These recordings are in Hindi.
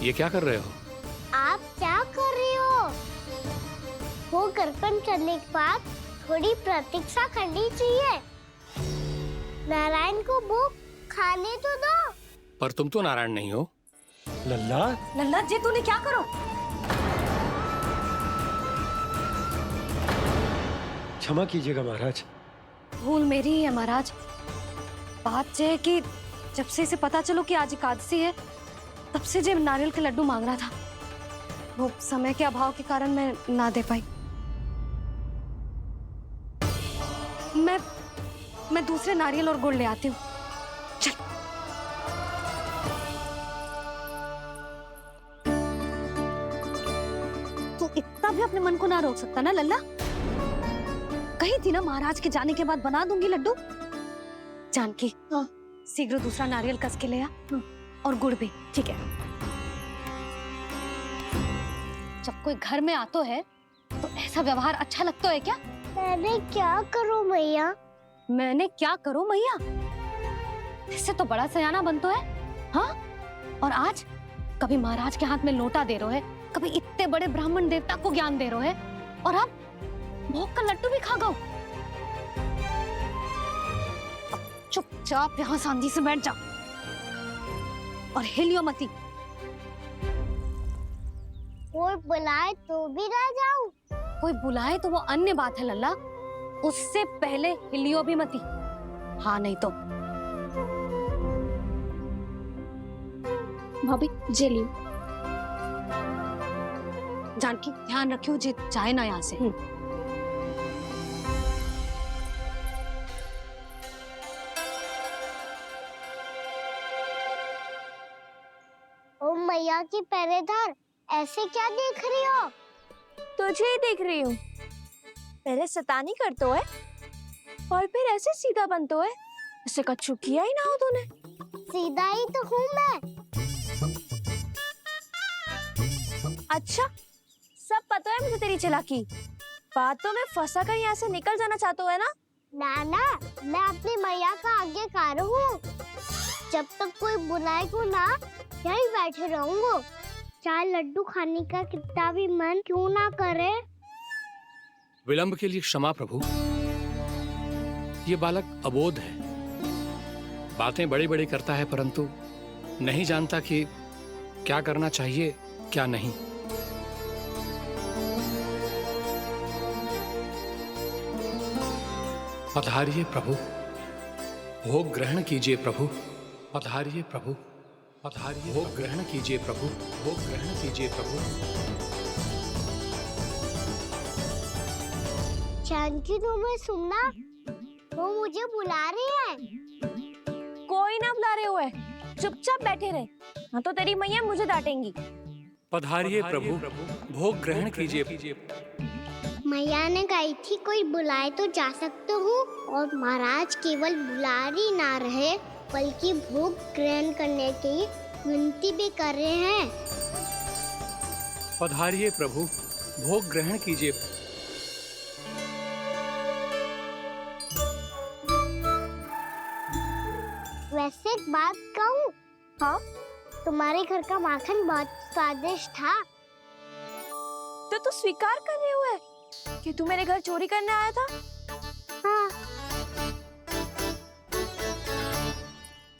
ये क्या कर रहे हो? आप क्या कर रहे हो? वो कर्पण करने के बाद थोड़ी प्रतीक्षा करनी चाहिए। नारायण को भूख खाने तो दो। पर तुम तो नारायण नहीं हो। लल्ला, लल्ला जी तूने क्या करो? क्षमा कीजिएगा महाराज। भूल मेरी ही है महाराज। बात ये है कि जब से इसे पता चलो कि आज एकादशी है, तब से जो नारियल के लड्डू मांग रहा था, वो समय के अभाव के कारण मैं ना दे पाई। मैं दूसरे नारियल और गुड़ ले आती हूँ। चल। तू इतना भी अपने मन को ना रोक सकता ना लल्ला? कही थी ना महाराज के जाने के बाद बना दूंगी लड्डू। जानकी, शीघ्र दूसरा नारियल कस के ले आ, और गुड़ भी। ठीक है। जब कोई घर में आता है तो ऐसा व्यवहार अच्छा लगता है क्या? मैंने क्या करूं मैया? मैंने क्या करूं मैया? इससे तो बड़ा सयाना बनतो है। हाँ? और आज कभी महाराज के हाथ में लोटा दे रहे है, कभी इतने बड़े ब्राह्मण देवता को ज्ञान दे रहे है, और अब भोग का लड्डू भी खा गो। चुपचाप यहाँ शांति से बैठ जाओ और हिलियो मती। कोई बुलाए तो भी ना जाऊं? कोई बुलाए तो वो अन्य बात है लल्ला, उससे पहले हिलियो भी मती। हाँ नहीं तो। भाभी जे लियो। जानकी ध्यान रखियो जे जाए ना यहाँ से। ओ मैया की पहरेदार, ऐसे क्या देख रही हो? तुझे ही देख रही हूँ। पहले शैतानी करतो है और फिर ऐसे सीधा बनतो है, इससे कछु किया ही ना हो तूने। सीधा ही तो हूँ मैं। अच्छा, सब पता है मुझे तेरी चालाकी। बातों में फंसा कर यहाँ से निकल जाना चाहते है ना? नाना, मैं अपनी मैया का आज्ञाकार हूँ। जब तक कोई बुलाएगा ना, यहीं बैठे रहूंगा। चाहे लड्डू खाने का कितना भी मन क्यों ना करे। विलंब के लिए क्षमा प्रभु। ये बालक अबोध है, बातें बड़ी बड़ी करता है, परंतु नहीं जानता कि क्या करना चाहिए क्या नहीं। पधारिए प्रभु, भोग ग्रहण कीजिए प्रभु। पधारिए प्रभु, पधारिए। भोग ग्रहण कीजिए प्रभु, भोग ग्रहण कीजिए प्रभु। जानकी, तुम्हें सुनना, वो मुझे बुला रहे हैं। कोई ना बुला रहे हुए, चुपचाप बैठे रहे, हाँ तो तेरी मैया मुझे डांटेंगी। पधारिए प्रभु, भोग ग्रहण कीजिए। मैया ने कही थी कोई बुलाए तो जा सकते हूँ, और महाराज केवल बुला ही ना रहे बल्कि भोग ग्रहण करने की विनती भी कर रहे हैं। पधारिए प्रभु, भोग ग्रहण कीजिए। वैसे एक बात कहूँ? हाँ? तुम्हारे घर का माखन बहुत स्वादिष्ट था। तो तू स्वीकार कर रहे हुए कि तू मेरे घर चोरी करने आया था? हाँ।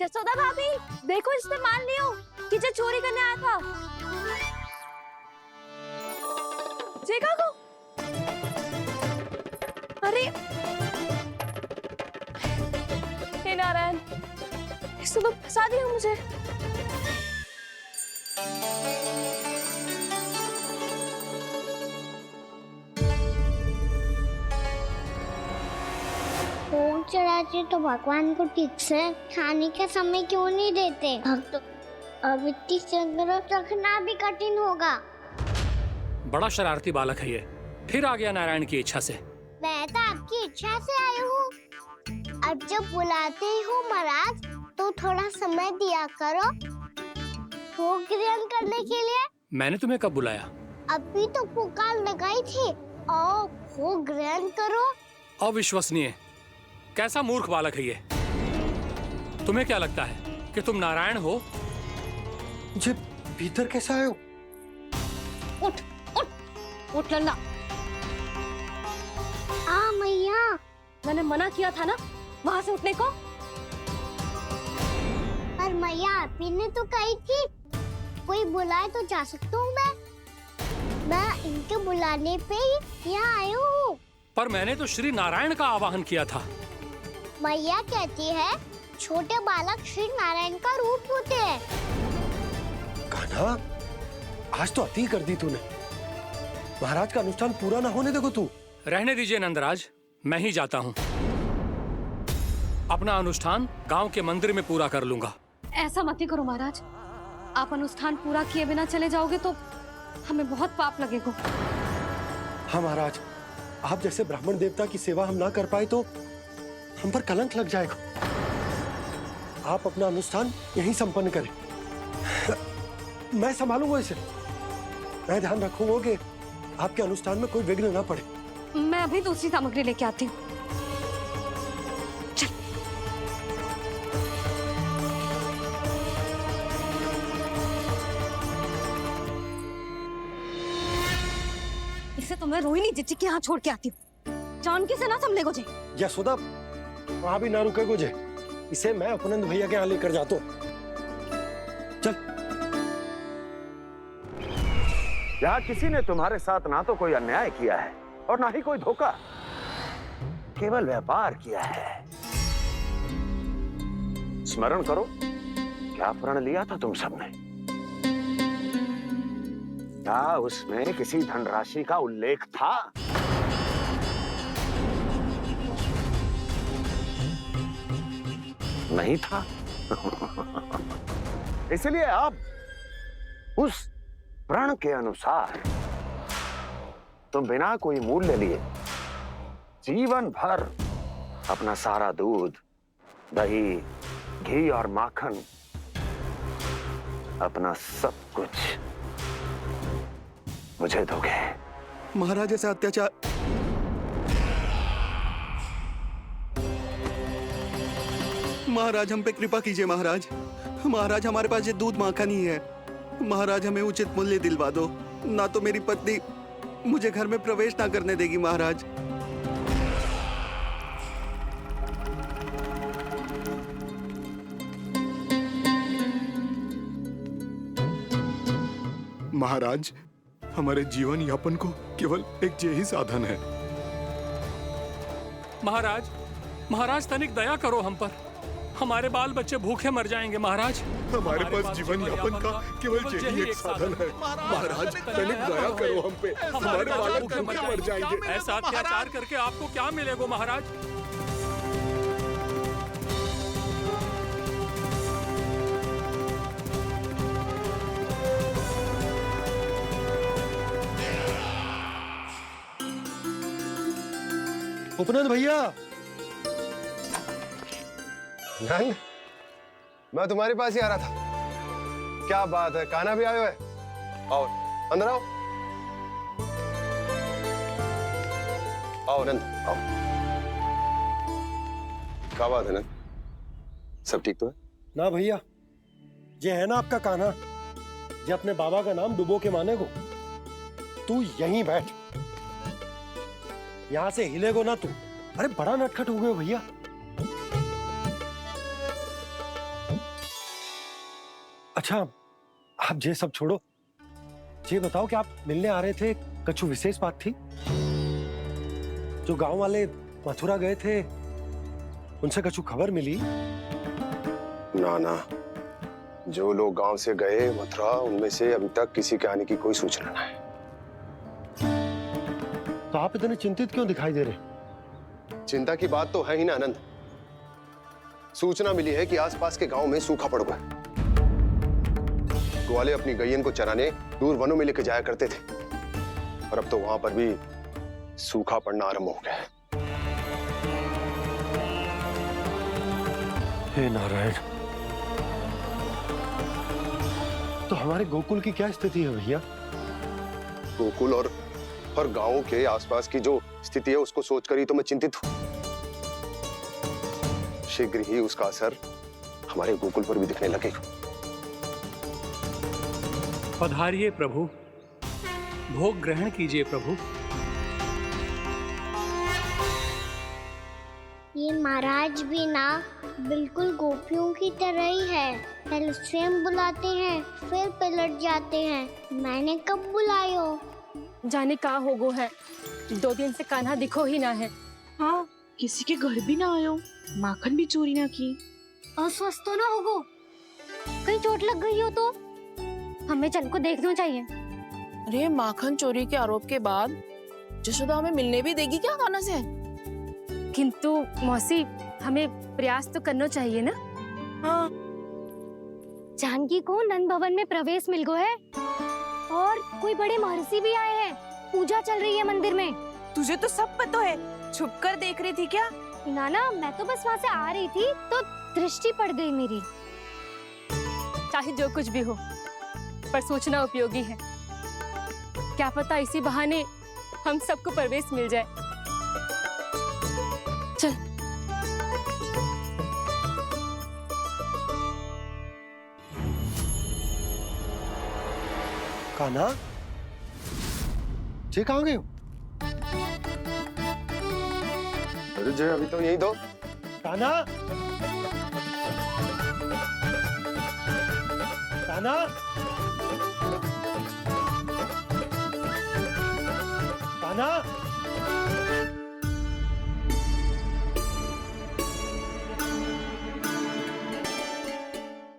जसोदा भाभी, देखो इसने मान लियो कि जो चोरी करने आया था। देखा को? अरे हे नारायण, इसने तो फंसा दिया मुझे। भोग चढ़ाते तो भगवान को ठीक से खाने का समय क्यों नहीं देते? भक्त अब इतनी संग्रह रखना भी कठिन होगा। बड़ा शरारती बालक है ये, फिर आ गया नारायण की इच्छा से। मैं तो आपकी इच्छा से आई हूँ। अब जब बुलाते ही हो महाराज, तो थोड़ा समय दिया करो भोग ग्रहण करने के लिए। मैंने तुम्हें कब बुलाया? अभी तो पुकार लगाई थी, आओ भोग ग्रहण करो। अविश्वसनीय, कैसा मूर्ख बालक है ये। तुम्हें क्या लगता है कि तुम नारायण हो? भीतर कैसे आए हो? उठ उठ उठ लल्ला। मैया। मैंने मना किया था ना वहां से उठने को। पर मैया आपी ने तो कही थी कोई बुलाए तो जा सकता हूँ मैं इनके बुलाने पे ही यहाँ आई हूँ। पर मैंने तो श्री नारायण का आवाहन किया था। मैया कहती है छोटे बालक श्री नारायण का रूप होते हैं। कान्हा, आज तो अति कर दी तूने। महाराज का अनुष्ठान पूरा ना होने देखो तू। रहने दीजिए नंदराज, मैं ही जाता हूँ। अपना अनुष्ठान गांव के मंदिर में पूरा कर लूंगा। ऐसा मत ही करो महाराज, आप अनुष्ठान पूरा किए बिना चले जाओगे तो हमें बहुत पाप लगेगा। हाँ महाराज, आप जैसे ब्राह्मण देवता की सेवा हम ना कर पाए तो हम पर कलंक लग जाएगा। आप अपना अनुष्ठान यहीं संपन्न करें। मैं संभालूंगा इसे। मैं ध्यान रखूंगा कि आपके अनुष्ठान में कोई विघ्न ना पड़े। मैं अभी दूसरी सामग्री लेके आती हूँ। इसे तो मैं रोहिणी जीजी के यहाँ छोड़ के आती हूँ। जानकी से ना संभले को जे। यशोदा, वहां भी ना रुके गुजे। इसे मैं अपनंद भैया के यहाँ लेकर जाता हूँ। चल। यहाँ किसी ने तुम्हारे साथ ना तो कोई अन्याय किया है और ना ही कोई धोखा, केवल व्यापार किया है। स्मरण करो, क्या प्रण लिया था तुम सबने? क्या उसमें किसी धनराशि का उल्लेख था? नहीं था। इसलिए अब उस प्रण के अनुसार तुम बिना कोई मूल्य लिए जीवन भर अपना सारा दूध, दही, घी और माखन, अपना सब कुछ मुझे दोगे। महाराज ऐसा अत्याचार। महाराज हम पे कृपा कीजिए। महाराज, महाराज हमारे पास ये दूध माखन ही है। महाराज हमें उचित मूल्य दिलवा दो, ना तो मेरी पत्नी मुझे घर में प्रवेश ना करने देगी। महाराज महाराज, हमारे जीवन यापन को केवल एक यही साधन है। महाराज, महाराज तनिक दया करो हम पर। हमारे बाल बच्चे भूखे मर जाएंगे महाराज। हमारे पास जीवन यापन का केवल यही एक साधन है। महाराज तनिक दया करो हम पे। हमारे बालक भूखे मर जाएंगे। ऐसा अत्याचार करके आपको क्या मिलेगा महाराज? उपनंद भैया। नंद, मैं तुम्हारे पास ही आ रहा था। क्या बात है, कान्हा भी आए हुए? आओ अंदर आओ। आओ नंद आओ। क्या बात है नंद, सब ठीक तो है? ना भैया, ये है ना आपका कान्हा, ये अपने बाबा का नाम डुबो के माने को। तू यहीं बैठ, यहां से हिलेगो ना तू। अरे बड़ा नटखट हो गए हो भैया। अच्छा, आप ये सब छोड़ो, ये बताओ कि आप मिलने आ रहे थे, कछु विशेष बात थी? जो गांव वाले मथुरा गए थे, उनसे कछु खबर मिली? ना ना, जो लोग गांव से गए मथुरा, उनमें से अभी तक किसी के आने की कोई सूचना नहीं है। तो आप इतने चिंतित क्यों दिखाई दे रहे? चिंता की बात तो है ही ना आनंद। सूचना मिली है कि आसपास के गांव में सूखा पड़ गया। ग्वाले अपनी गैयन को चराने दूर वनों में लेकर जाया करते थे, और अब तो वहां पर भी सूखा पड़ना आरंभ हो गया है। हे नारायण, तो हमारे गोकुल की क्या स्थिति है भैया? गोकुल और गांवों के आसपास की जो स्थिति है उसको सोचकर ही तो मैं चिंतित हूं। शीघ्र ही उसका असर हमारे गोकुल पर भी दिखने लगेगा। पधारिए प्रभु, भोग ग्रहण कीजिए प्रभु। ये महाराज भी ना बिल्कुल गोपियों की तरह ही है। पहले स्वयं बुलाते हैं, फिर पलट जाते हैं। मैंने कब बुलाए हो? जाने कहाँ होगो है, 2 दिन से कान्हा दिखो ही ना है। हाँ, किसी के घर भी ना आयो, माखन भी चोरी ना की। अस्वस्थ तो ना होगो, कहीं चोट लग गई हो तो हमें चल को देखना चाहिए। अरे माखन चोरी के आरोप के बाद जशोदा हमें मिलने भी देगी क्या कान्हा से? किंतु मौसी, हमें प्रयास तो करना चाहिए ना। हाँ, जानकी को नंद भवन में प्रवेश मिल गो है और कोई बड़े महर्षि भी आए हैं। पूजा चल रही है मंदिर में। तुझे तो सब पता है, छुप कर देख रही थी क्या? ना, मैं तो बस वहाँ से आ रही थी तो दृष्टि पड़ गई मेरी। चाहे जो कुछ भी हो, पर सोचना उपयोगी है। क्या पता इसी बहाने हम सबको प्रवेश मिल जाए। चल। कान्हा, जय कहाँ गए हो? अरे जय अभी तो यही दो। कान्हा, कान्हा, कान्हा।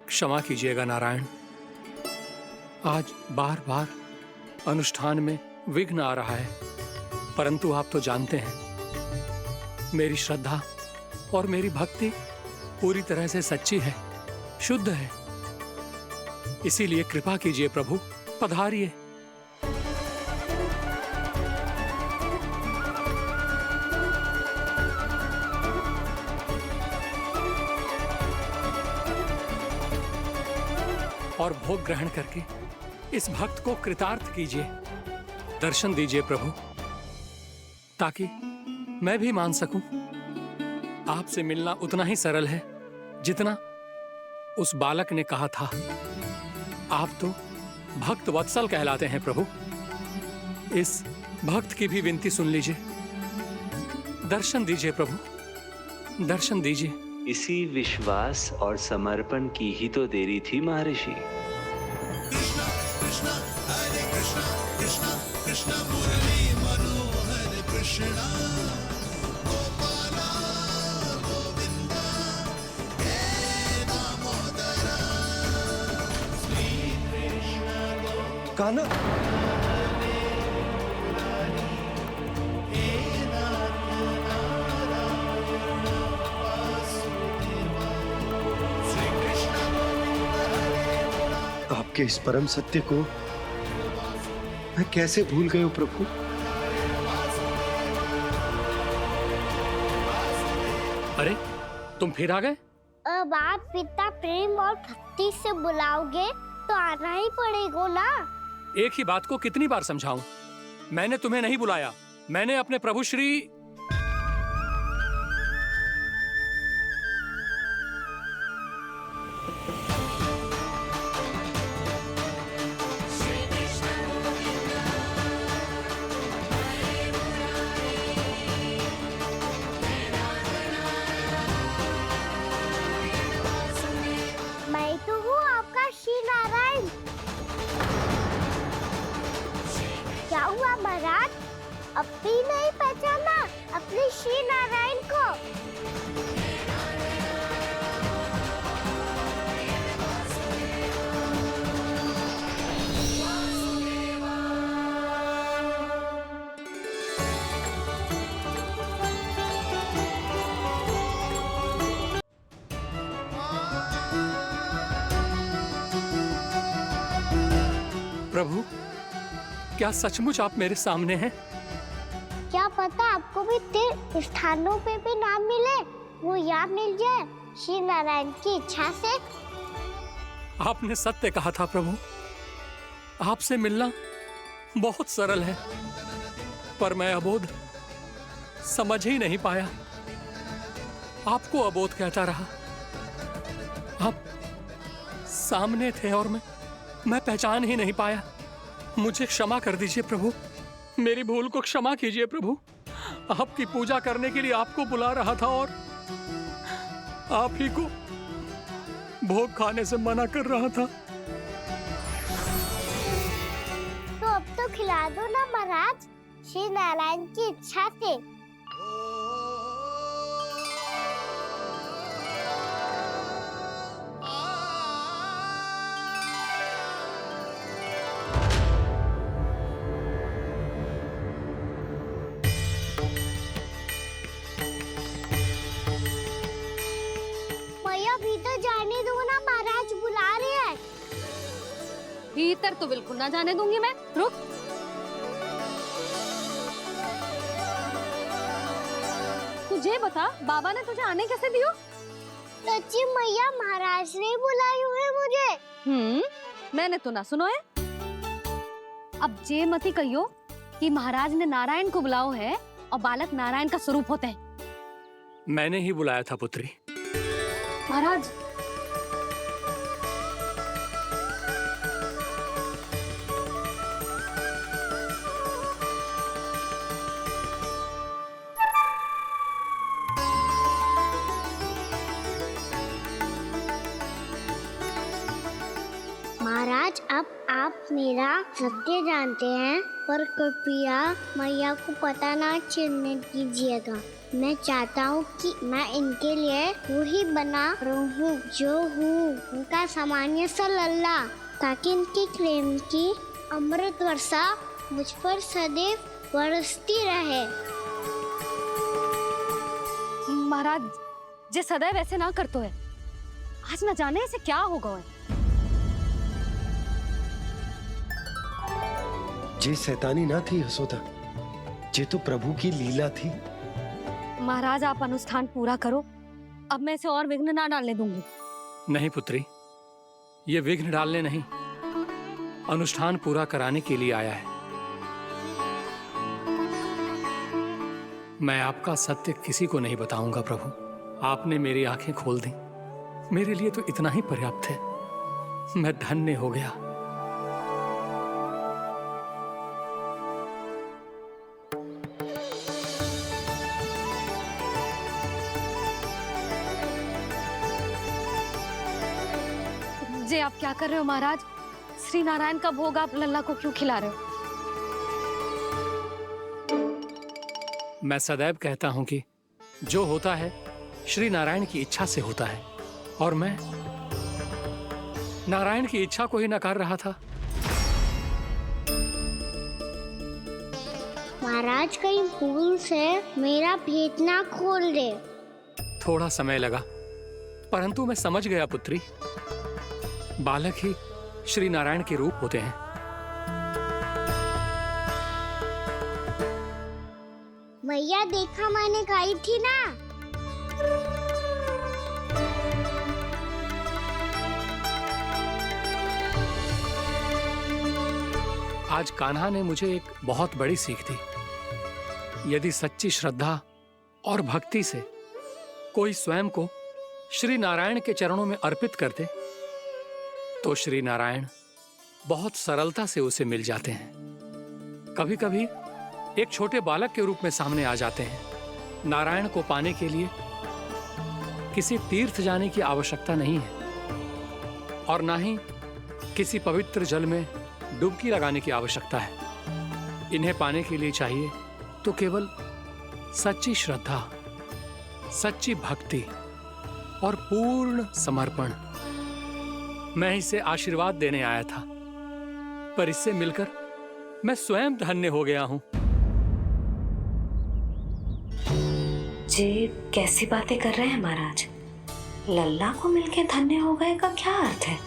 क्षमा कीजिएगा नारायण, आज बार बार अनुष्ठान में विघ्न आ रहा है, परंतु आप तो जानते हैं मेरी श्रद्धा और मेरी भक्ति पूरी तरह से सच्ची है, शुद्ध है। इसीलिए कृपा कीजिए प्रभु, पधारिए। और भोग ग्रहण करके इस भक्त को कृतार्थ कीजिए। दर्शन दीजिए प्रभु, ताकि मैं भी मान सकूं। आपसे मिलना उतना ही सरल है जितना उस बालक ने कहा था। आप तो भक्त वत्सल कहलाते हैं प्रभु। इस भक्त की भी विनती सुन लीजिए। दर्शन दीजिए प्रभु, दर्शन दीजिए। इसी विश्वास और समर्पण की ही तो देरी थी महर्षि। कान्हा, आपके इस परम सत्य को मैं कैसे भूल गया हूं प्रभु। अरे तुम फिर आ गए? अब आप पिता प्रेम और भक्ति से बुलाओगे तो आना ही पड़ेगा ना। एक ही बात को कितनी बार समझाऊं? मैंने तुम्हें नहीं बुलाया, मैंने अपने प्रभु श्री मैं तो हूँ आपका श्री नारायण। क्या हुआ महाराज, अब भी नहीं पहचाना अपने श्री नारायण को? प्रभु, क्या सचमुच आप मेरे सामने हैं? क्या पता आपको भी तीर्थ स्थानों पे भी नाम मिले, वो यहाँ मिल जाए श्री नारायण की इच्छा से। आपने सत्य कहा था प्रभु, आपसे मिलना बहुत सरल है, पर मैं अबोध समझ ही नहीं पाया। आपको अबोध कहता रहा। आप सामने थे और मैं मैं पहचान ही नहीं पाया। मुझे क्षमा कर दीजिए प्रभु, मेरी भूल को क्षमा कीजिए प्रभु। आपकी पूजा करने के लिए आपको बुला रहा था और आप ही को भोग खाने से मना कर रहा था। तो अब तो खिला दो ना महाराज, श्री नारायण की इच्छा से। मैया भीतर जाने दो ना, महाराज बुला रहे हैं। भीतर तो बिल्कुल ना जाने दूंगी मैं। रुक। तुझे बता, बाबा ने तुझे आने कैसे दियो? सच्ची मैया, महाराज ने बुलाई हुई मुझे। मैंने तो ना सुनो है। अब जे मती कहियो कि महाराज ने नारायण को बुलाओ है और बालक नारायण का स्वरूप होते हैं। मैंने ही बुलाया था पुत्री। महाराज, महाराज अब आप मेरा सत्य जानते हैं, पर कृपया मैया को पता ना चलने दीजिएगा। मैं चाहता हूँ कि मैं इनके लिए वही बना रहूँ जो हूँ, उनका सामान्य सा लल्ला, ताकि इनके प्रेम की अमृत वर्षा मुझ पर सदैव बरसती रहे। महाराज जे सदैव ऐसे ना करतो है, आज न जाने इसे क्या होगा है। जे शैतानी ना थी यशोदा, जे तो प्रभु की लीला थी। महाराज आप अनुष्ठान पूरा करो, अब मैं इसे और विघ्न ना डालने दूंगी। नहीं पुत्री, ये विघ्न डालने नहीं, अनुष्ठान पूरा कराने के लिए आया है। मैं आपका सत्य किसी को नहीं बताऊंगा प्रभु। आपने मेरी आंखें खोल दी, मेरे लिए तो इतना ही पर्याप्त है। मैं धन्य हो गया। जे आप क्या कर रहे हो महाराज? श्री नारायण का भोग आप लल्ला को क्यों खिला रहे हो? मैं सदैव कहता हूं कि जो होता है श्री नारायण की इच्छा से होता है, और मैं नारायण की इच्छा को ही नकार रहा था। महाराज कहीं भूल से मेरा भेद ना खोल दे। थोड़ा समय लगा, परंतु मैं समझ गया पुत्री। बालक ही श्री नारायण के रूप होते हैं। मैया देखा, मैंने कही थी ना। आज कान्हा ने मुझे एक बहुत बड़ी सीख दी। यदि सच्ची श्रद्धा और भक्ति से कोई स्वयं को श्री नारायण के चरणों में अर्पित कर दे, तो श्री नारायण बहुत सरलता से उसे मिल जाते हैं। कभी कभी एक छोटे बालक के रूप में सामने आ जाते हैं। नारायण को पाने के लिए किसी तीर्थ जाने की आवश्यकता नहीं है, और ना ही किसी पवित्र जल में डुबकी लगाने की आवश्यकता है। इन्हें पाने के लिए चाहिए तो केवल सच्ची श्रद्धा, सच्ची भक्ति और पूर्ण समर्पण। मैं इसे आशीर्वाद देने आया था, पर इससे मिलकर मैं स्वयं धन्य हो गया हूं। जी कैसी बातें कर रहे हैं महाराज? लल्ला को मिलके धन्य हो गए का क्या अर्थ है?